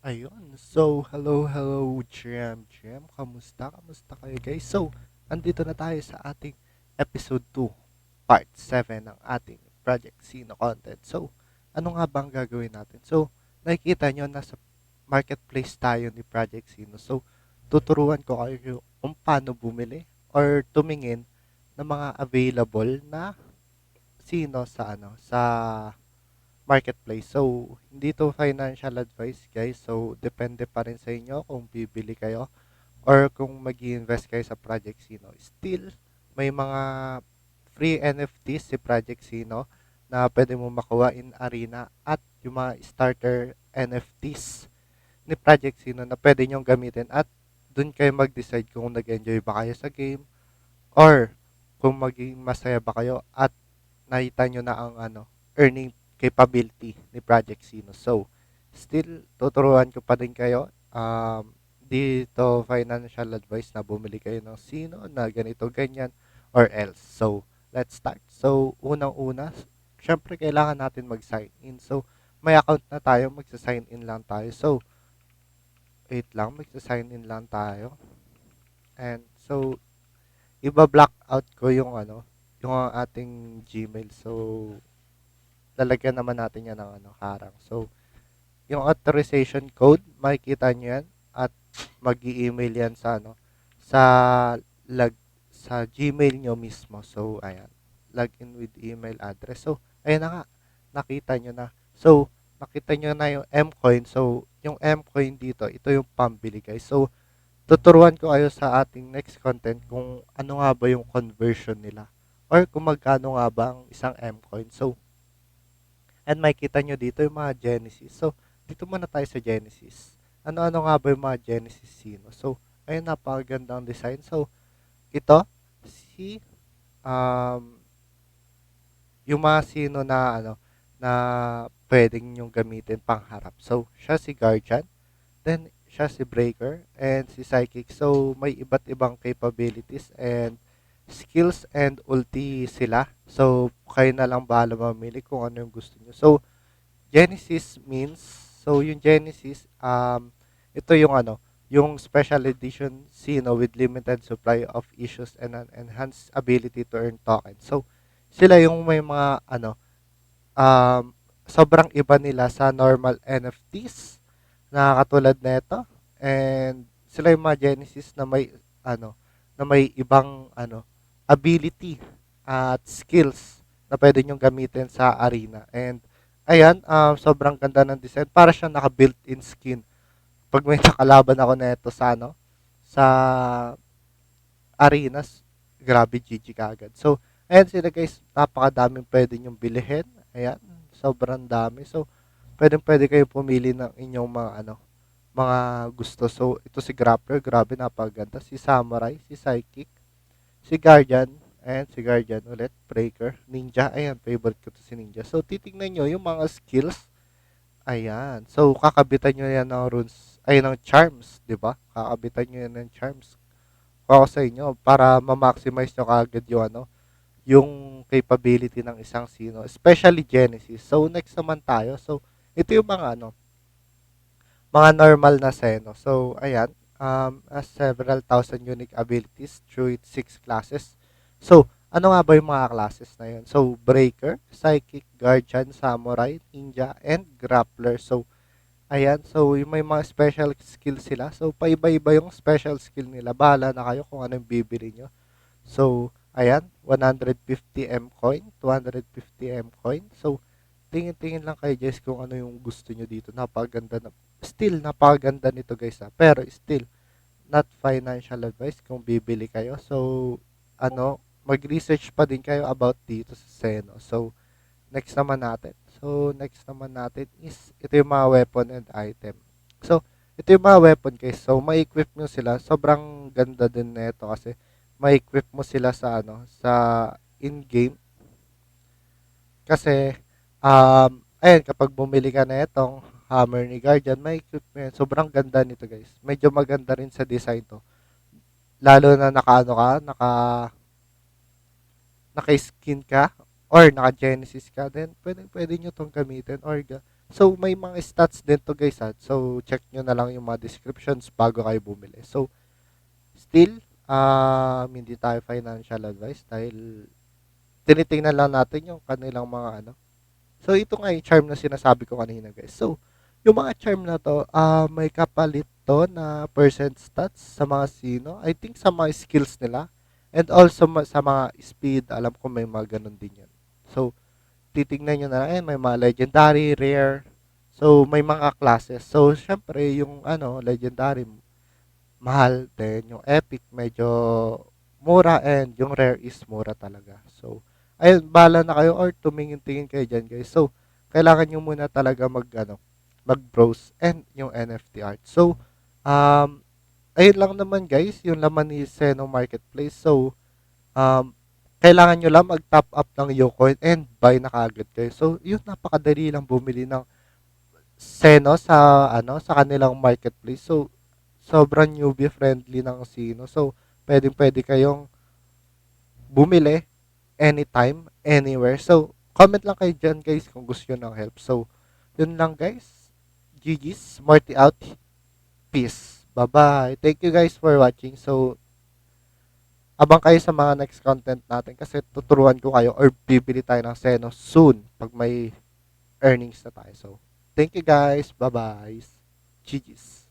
Ayun. So, hello, Jam. Kamusta kayo, guys? So, andito na tayo sa ating episode 2, part 7 ng ating Project Sino content. So, ano nga bang gagawin natin? So, nakikita nyo, nasa marketplace tayo ni Project Sino. So, tuturuan ko kayo kung paano bumili or tumingin ng mga available na sino sa marketplace. So, hindi to financial advice, guys. So, depende pa rin sa inyo kung bibili kayo or kung mag invest kayo sa Project Sino. Still, may mga free NFTs si Project Sino na pwede mo makuha in Arena at yung mga starter NFTs ni Project Sino na pwede nyong gamitin at dun kayo mag-decide kung nag-enjoy ba kayo sa game or kung maging masaya ba kayo at nakita nyo na ang earning capability ni Project Sino. So, still, tuturuan ko pa din kayo. Dito financial advice na bumili kayo ng Sino na ganito, ganyan, or else. So, let's start. So, unang-una, syempre kailangan natin mag-sign in. So, may account na tayo, magsa-sign in lang tayo. So, wait lang, magsa-sign in lang tayo. And so, iba-block out ko yung ating Gmail. So, lalagyan naman natin yan ng harang. So, yung authorization code, makikita nyo yan at mag-i-email yan sa lag, sa Gmail nyo mismo. So, ayan. Login with email address. So, ayan na nga. Nakita nyo na. So, nakita nyo na yung Mcoin. So, yung Mcoin dito, ito yung pambili, guys. So, tuturuan ko kayo sa ating next content kung ano nga ba yung conversion nila or kung magkano nga ba ang isang Mcoin. So, and makikita nyo dito yung mga Genesis. So, dito muna tayo sa Genesis. Ano-ano nga ba yung mga Genesis Sino? So, ayun, napakagandang design. So, ito, si, um, yung mga Sino na, na pwedeng nyong gamitin pangharap. So, siya si Guardian, then siya si Breaker, and si Psychic. So, may iba't ibang capabilities and skills and ulti sila. So, kayo na lang bahala mamili kung ano yung gusto nyo. So, Genesis means, so yung Genesis, ito yung special edition Sino with limited supply of issues and an enhanced ability to earn tokens. So, sila yung may mga, sobrang iba nila sa normal NFTs na katulad nito. And sila yung mga Genesis na may, na may ibang, ability at skills na pwede nyong gamitin sa arena. And ayan, sobrang ganda ng design. Para siyang naka-built-in skin. Pag may nakalaban ako na ito sa arenas, grabe GG kagad. So, ayan sila guys, napakadaming pwede nyong bilihin. Ayan, sobrang dami. So, pwede kayo pumili ng inyong mga gusto. So, ito si Grappler, grabe napakaganda. Si Samurai, si Psychic, si Guardian, ayan si Guardian ulit, Breaker, Ninja, ayan, favorite ko to si Ninja. So, titignan nyo yung mga skills. Ayan. So, kakabitan nyo yan ng runes, ay ng charms, di ba? Kakabitan nyo yan ng charms. Kung ako sa inyo, para ma-maximize nyo kagad yung yung capability ng isang Sino, especially Genesis. So, next naman tayo. So, ito yung mga normal na Seno. So, ayan, has several thousand unique abilities through its 6 classes. So, ano nga ba yung mga classes na yun? So, Breaker, Psychic, Guardian, Samurai, Ninja, and Grappler. So, ayan. So, yung may mga special skill sila. So, paiba-iba yung special skill nila. Bahala na kayo kung ano yung bibili nyo. So, ayan. 150 M coin, 250 M coin. So, tingin-tingin lang kayo guys kung ano yung gusto nyo dito. Napakaganda na. Still, napakaganda nito guys ha. Pero still, not financial advice kung bibili kayo. So, mag-research pa din kayo about dito sa Seno. So, next naman natin is ito yung mga weapon and item. So, ito yung mga weapon guys. So, ma-equip nyo sila. Sobrang ganda din nito kasi ma-equip mo sila sa in-game. Kasi, ayun, kapag bumili ka na itong hammer ni Guardian, may equip mo yan. Sobrang ganda nito guys. Medyo maganda rin sa design to. Lalo na naka-skin ka or naka-genesis ka, then pwede nyo tong gamitin or So, may mga stats din to guys ha. So, check nyo na lang yung mga descriptions bago kayo bumili. So, still, hindi tayo financial advice dahil tinitingnan lang natin yung kanilang mga ano. So, ito nga yung charm na sinasabi ko kanina guys. So, yung mga charm na to, may kapalit to na percent stats sa mga sino. I think sa mga skills nila. And also sa mga speed, alam ko may mga ganun din yan. So, titignan nyo na lang, may mga legendary, rare. So, may mga classes. So, syempre, yung ano, legendary, mahal. Then, yung epic, medyo mura. And yung rare is mura talaga. So, ayun, bala na kayo or tumingin-tingin kayo dyan, guys. So, kailangan nyo muna talaga mag-browse and yung NFT art. So, ayun lang naman, guys, yung laman ni Seno Marketplace. So, kailangan nyo lang mag-top up ng Ucoin and buy na kaagad kayo. So, yun, napakadali lang bumili ng Seno sa sa kanilang marketplace. So, sobrang newbie friendly ng Sino. So, pwedeng-pwede kayong bumili anytime, anywhere. So, comment lang kayo dyan guys kung gusto nyo ng help. So, yun lang guys. GG's, Marty out. Peace. Bye-bye. Thank you guys for watching. So, abang kayo sa mga next content natin kasi tuturuan ko kayo or bibili tayo ng Seno soon pag may earnings na tayo. So, thank you guys. Bye-bye. GG's.